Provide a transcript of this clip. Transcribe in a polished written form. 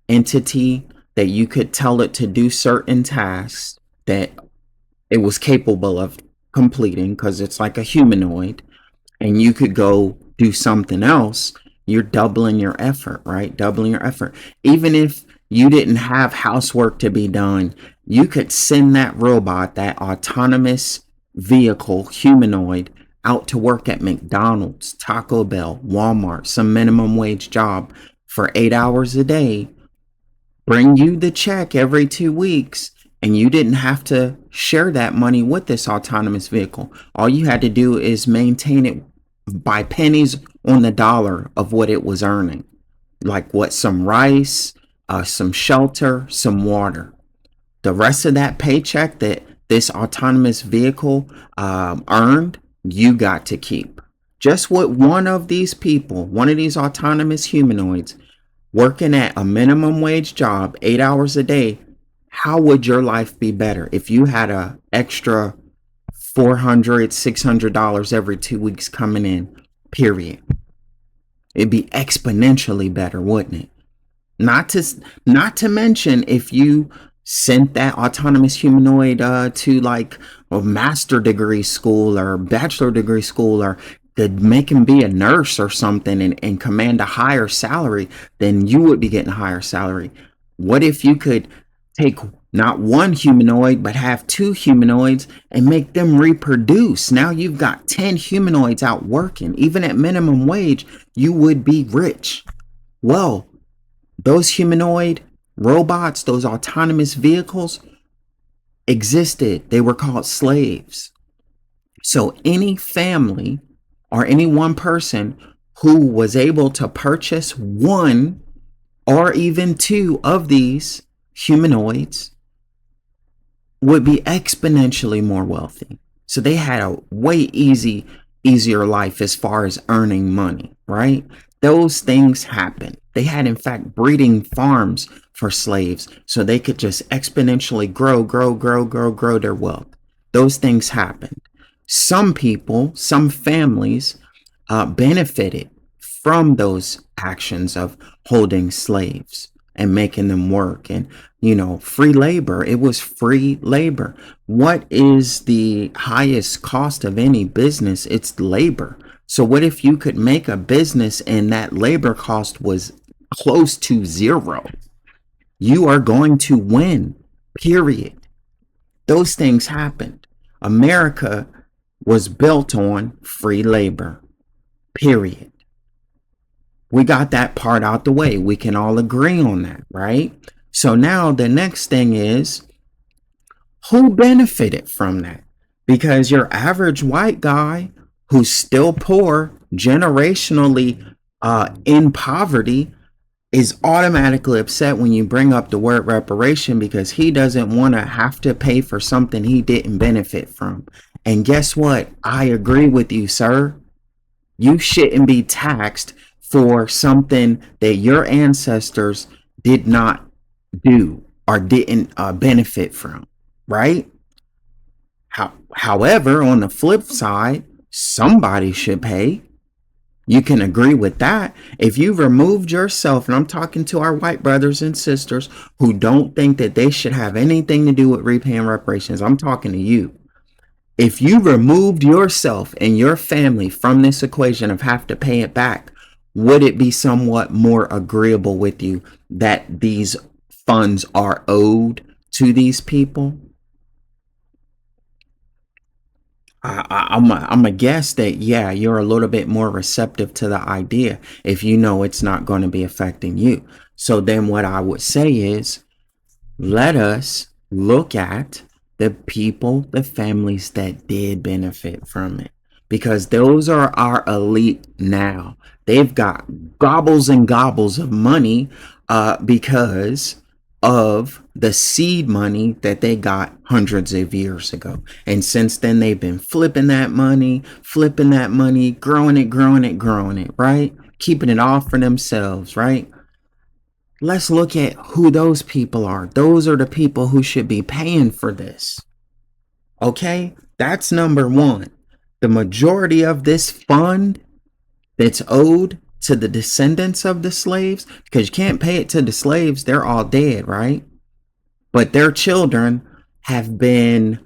entity that you could tell it to do certain tasks that it was capable of completing, because it's like a humanoid, and you could go do something else, you're doubling your effort, right? Doubling your effort. Even if you didn't have housework to be done, you could send that robot, that autonomous vehicle, humanoid, out to work at McDonald's, Taco Bell, Walmart, some minimum wage job for 8 hours a day, bring you the check every 2 weeks, and you didn't have to share that money with this autonomous vehicle. All you had to do is maintain it by pennies on the dollar of what it was earning. Like what, some rice, some shelter, some water. The rest of that paycheck that this autonomous vehicle earned, you got to keep. Just what one of these people, one of these autonomous humanoids, working at a minimum wage job, 8 hours a day, how would your life be better if you had a extra $400, $600 every 2 weeks coming in, period? It'd be exponentially better, wouldn't it? Not to mention if you sent that autonomous humanoid to like a master degree school or bachelor degree school, or to make him be a nurse or something, and command a higher salary, then you would be getting a higher salary. What if you could take not one humanoid, but have two humanoids and make them reproduce? Now you've got 10 humanoids out working. Even at minimum wage, you would be rich. Well, those humanoid robots, those autonomous vehicles existed. They were called slaves. So any family or any one person who was able to purchase one or even two of these humanoids would be exponentially more wealthy. So they had a way easier life as far as earning money, right? Those things happened. They had, in fact, breeding farms for slaves so they could just exponentially grow their wealth. Those things happened. Some people, some families benefited from those actions of holding slaves and making them work. And, free labor. It was free labor. What is the highest cost of any business? It's labor. So what if you could make a business and that labor cost was close to zero? You are going to win, period. Those things happened. America was built on free labor, period. We got that part out the way. We can all agree on that, right? So now the next thing is, who benefited from that? Because your average white guy who's still poor, generationally in poverty, is automatically upset when you bring up the word reparation, because he doesn't want to have to pay for something he didn't benefit from. And guess what? I agree with you, sir. You shouldn't be taxed for something that your ancestors did not do or didn't benefit from, right? However, on the flip side, somebody should pay. You can agree with that. If you removed yourself, and I'm talking to our white brothers and sisters who don't think that they should have anything to do with repaying reparations, I'm talking to you. If you removed yourself and your family from this equation of have to pay it back, would it be somewhat more agreeable with you that these funds are owed to these people? I'm a guess that, yeah, you're a little bit more receptive to the idea if you know it's not going to be affecting you. So then what I would say is, let us look at the people, the families that did benefit from it, because those are our elite now. They've got gobbles and gobbles of money because of the seed money that they got hundreds of years ago. And since then, they've been flipping that money, growing it, right? Keeping it all for themselves, right? Let's look at who those people are. Those are the people who should be paying for this. Okay? That's number one. The majority of this fund that's owed to the descendants of the slaves, because you can't pay it to the slaves. They're all dead, right? But their children have been